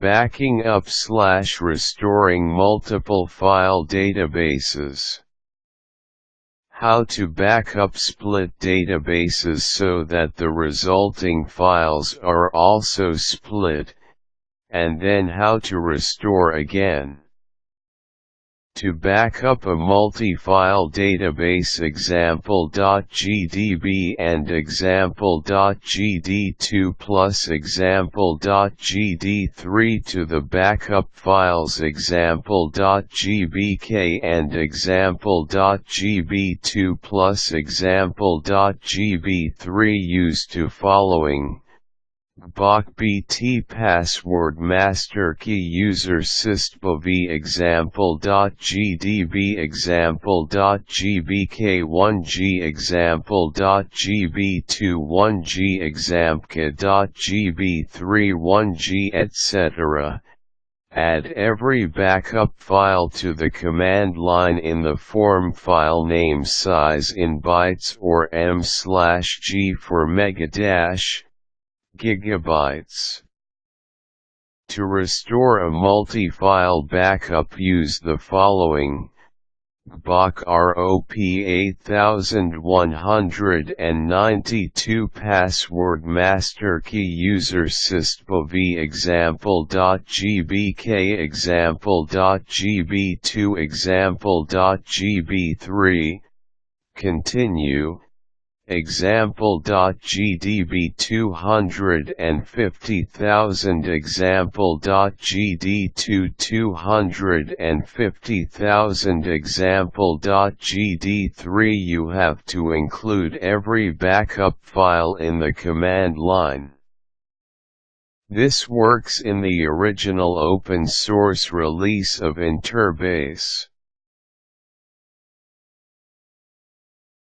Backing up / restoring multiple file databases. How to back up split databases so that the resulting files are also split, and then how to restore again. To back up a multi-file database example.gdb and example.gd2 plus example.gd3 to the backup files example.gbk and example.gb2 plus example.gb3 use to following: gbak bt password masterkey user sysdba example.gdb example.gbk 1g example.gb2 1g example.gb3 1g etc. Add every backup file to the command line in the form filename size in bytes or m/g for megadash, gigabytes. To restore a multi-file backup use the following: gbak rop 8192 password masterkey user sysdba example.gbk example.gb2 example.gb3. Continue. Example.gdb 250,000 example.gd2 250,000 example.gd3. You have to include every backup file in the command line. This works in the original open source release of Interbase.